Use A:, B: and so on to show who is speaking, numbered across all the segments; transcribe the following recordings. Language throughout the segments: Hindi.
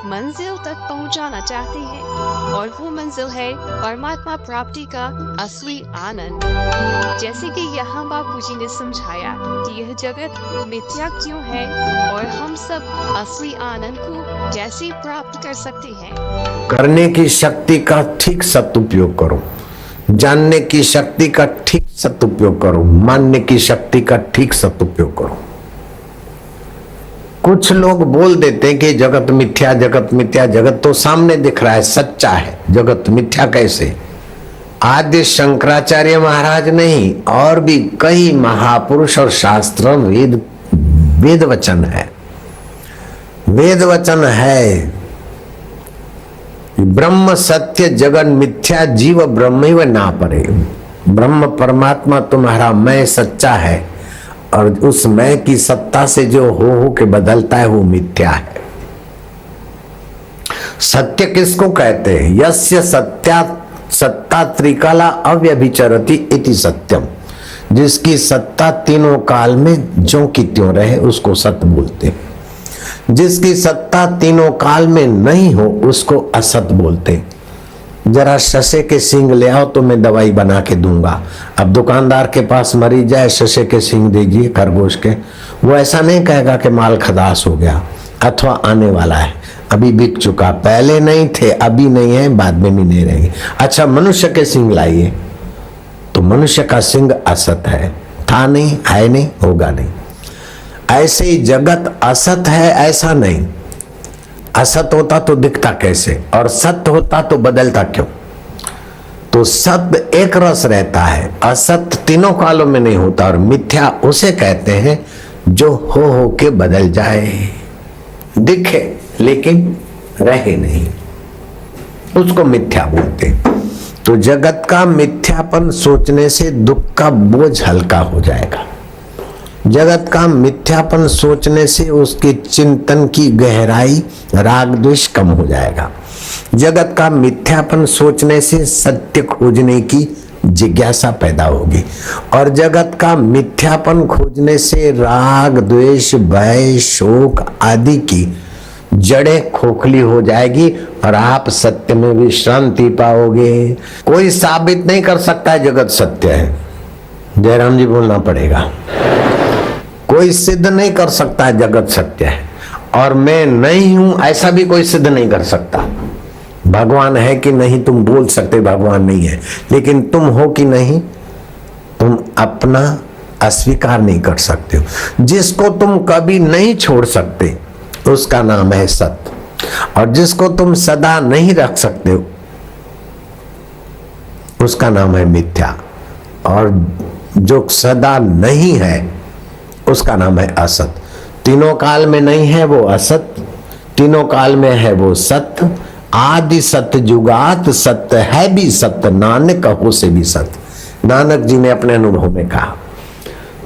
A: मंजिल तक पहुंचाना चाहते हैं, और वो मंजिल है परमात्मा प्राप्ति का असली आनंद। जैसे कि यहाँ बापूजी ने समझाया कि यह जगत मिथ्या क्यों है और हम सब असली आनंद को कैसे प्राप्त कर सकते हैं।
B: करने की शक्ति का ठीक सदुपयोग करो, जानने की शक्ति का ठीक सदुपयोग करो, मानने की शक्ति का ठीक सदुपयोग करो। कुछ लोग बोल देते हैं कि जगत मिथ्या, जगत मिथ्या। जगत तो सामने दिख रहा है, सच्चा है, जगत मिथ्या कैसे? आद्य शंकराचार्य महाराज नहीं, और भी कई महापुरुष और शास्त्र वेद वचन है, वेद वचन है। ब्रह्म सत्य जगत मिथ्या, जीव ब्रह्म व ना परे। ब्रह्म परमात्मा तुम्हारा मैं सच्चा है, और उस मैं की सत्ता से जो हो के बदलता है वो मिथ्या है। सत्य किसको कहते हैं? यस्य सत्ता त्रिकाला अव्यभिचरति इति सत्यम। जिसकी सत्ता तीनों काल में ज्यों की त्यों रहे उसको सत्य बोलते हैं। जिसकी सत्ता तीनों काल में नहीं हो उसको असत बोलते हैं। जरा शशे के सींग ले आओ तो मैं दवाई बना के दूंगा। अब दुकानदार के पास मरीज जाए, शशे के सींग दीजिए खरगोश के, वो ऐसा नहीं कहेगा कि माल खलास हो गया अथवा आने वाला है, अभी बिक चुका, पहले नहीं थे, अभी नहीं है, बाद में भी नहीं रहेंगे। अच्छा मनुष्य के सींग लाइए, तो मनुष्य का सींग असत है, था नहीं, है नहीं, होगा नहीं। ऐसे ही जगत असत है ऐसा नहीं। असत होता तो दिखता कैसे, और सत्य होता तो बदलता क्यों? तो सत्य एक रस रहता है, असत तीनों कालों में नहीं होता, और मिथ्या उसे कहते हैं जो हो के बदल जाए, दिखे लेकिन रहे नहीं, उसको मिथ्या बोलते हैं। तो जगत का मिथ्यापन सोचने से दुख का बोझ हल्का हो जाएगा। जगत का मिथ्यापन सोचने से उसके चिंतन की गहराई, राग द्वेष कम हो जाएगा। जगत का मिथ्यापन सोचने से सत्य खोजने की जिज्ञासा पैदा होगी, और जगत का मिथ्यापन खोजने से राग द्वेष भय शोक आदि की जड़ें खोखली हो जाएगी, और आप सत्य में विश्रांति पाओगे। कोई साबित नहीं कर सकता है जगत सत्य है, जयराम जी बोलना पड़ेगा। कोई सिद्ध नहीं कर सकता है जगत सत्य है, और मैं नहीं हूं ऐसा भी कोई सिद्ध नहीं कर सकता। भगवान है कि नहीं तुम बोल सकते भगवान नहीं है, लेकिन तुम हो कि नहीं तुम अपना अस्वीकार नहीं कर सकते हो। जिसको तुम कभी नहीं छोड़ सकते उसका नाम है सत्य, और जिसको तुम सदा नहीं रख सकते हो उसका नाम है मिथ्या, और जो सदा नहीं है उसका नाम है असत। तीनों काल में नहीं है वो असत, तीनों काल में है वो सत्य। आदि सत्य जुगात सत्य है भी सत्य, नानक हो से भी सत्य। नानक जी ने अपने अनुभव में कहा।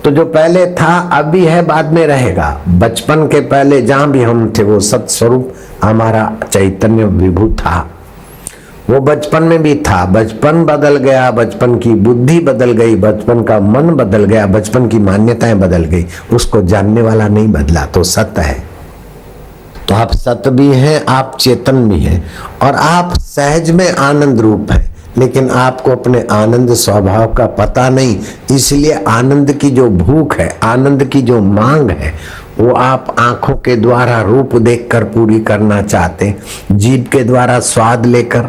B: तो जो पहले था अभी है बाद में रहेगा। बचपन के पहले जहां भी हम थे वो सत स्वरूप हमारा चैतन्य विभू था, वो बचपन में भी था। बचपन बदल गया, बचपन की बुद्धि बदल गई, बचपन का मन बदल गया, बचपन की मान्यताएं बदल गई, उसको जानने वाला नहीं बदला, तो सत्य है। तो आप सत्य भी हैं, आप चेतन भी हैं, और आप सहज में आनंद रूप हैं, लेकिन आपको अपने आनंद स्वभाव का पता नहीं। इसलिए आनंद की जो भूख है, आनंद की जो मांग है, वो आप आंखों के द्वारा रूप देखकर पूरी करना चाहते, जीभ के द्वारा स्वाद लेकर,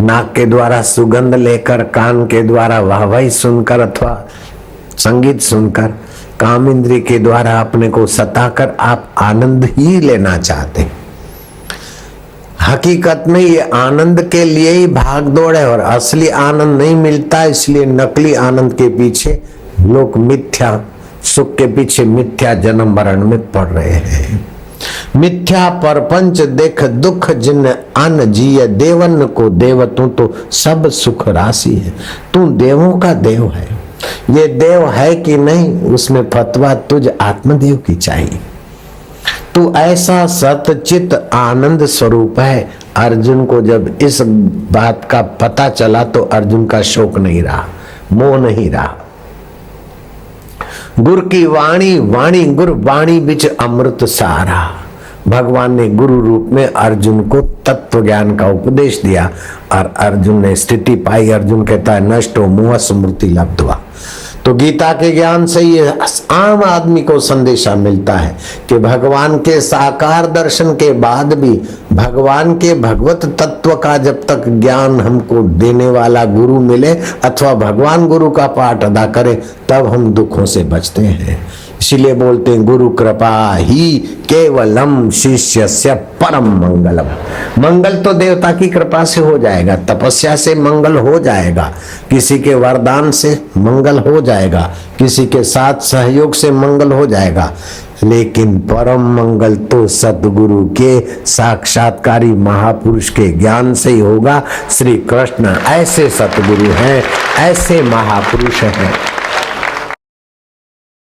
B: नाक के द्वारा सुगंध लेकर, कान के द्वारा वाहवाही सुनकर अथवा संगीत सुनकर, काम इंद्रिय के द्वारा अपने को सताकर आप आनंद ही लेना चाहते। हकीकत में ये आनंद के लिए ही भाग दौड़ है, और असली आनंद नहीं मिलता, इसलिए नकली आनंद के पीछे लोग मिथ्या सुख के पीछे मिथ्या जन्म मरण में पड़ रहे हैं। मिथ्या परपंच देख दुख जिन अन जिय, देवन को देव तू तो सब सुख राशि है। तू देवों का देव है, ये देव है कि नहीं उसमें फतवा तुझ आत्मदेव की चाहिए। तू ऐसा सतचित आनंद स्वरूप है। अर्जुन को जब इस बात का पता चला तो अर्जुन का शोक नहीं रहा, मोह नहीं रहा। गुर की वाणी वाणी गुर वाणी बिच अमृत सारा, भगवान ने गुरु रूप में अर्जुन को तत्व ज्ञान का उपदेश दिया और अर्जुन ने स्थिति पाई। अर्जुन कहता है नष्टो मुह स्मृति लब्ध्वा। तो गीता के ज्ञान से ये आम आदमी को संदेशा मिलता है कि भगवान के साकार दर्शन के बाद भी भगवान के भगवत तत्व का जब तक ज्ञान हमको देने वाला गुरु मिले अथवा भगवान गुरु का पाठ अदा करे तब हम दुखों से बचते हैं। इसीलिए बोलते हैं गुरु कृपा ही केवलम शिष्यस्य परम मंगलम। मंगल तो देवता की कृपा से हो जाएगा, तपस्या से मंगल हो जाएगा, किसी के वरदान से मंगल हो जाएगा, किसी के साथ सहयोग से मंगल हो जाएगा, लेकिन परम मंगल तो सतगुरु के साक्षात्कारी महापुरुष के ज्ञान से ही होगा। श्री कृष्ण ऐसे सतगुरु हैं, ऐसे महापुरुष हैं।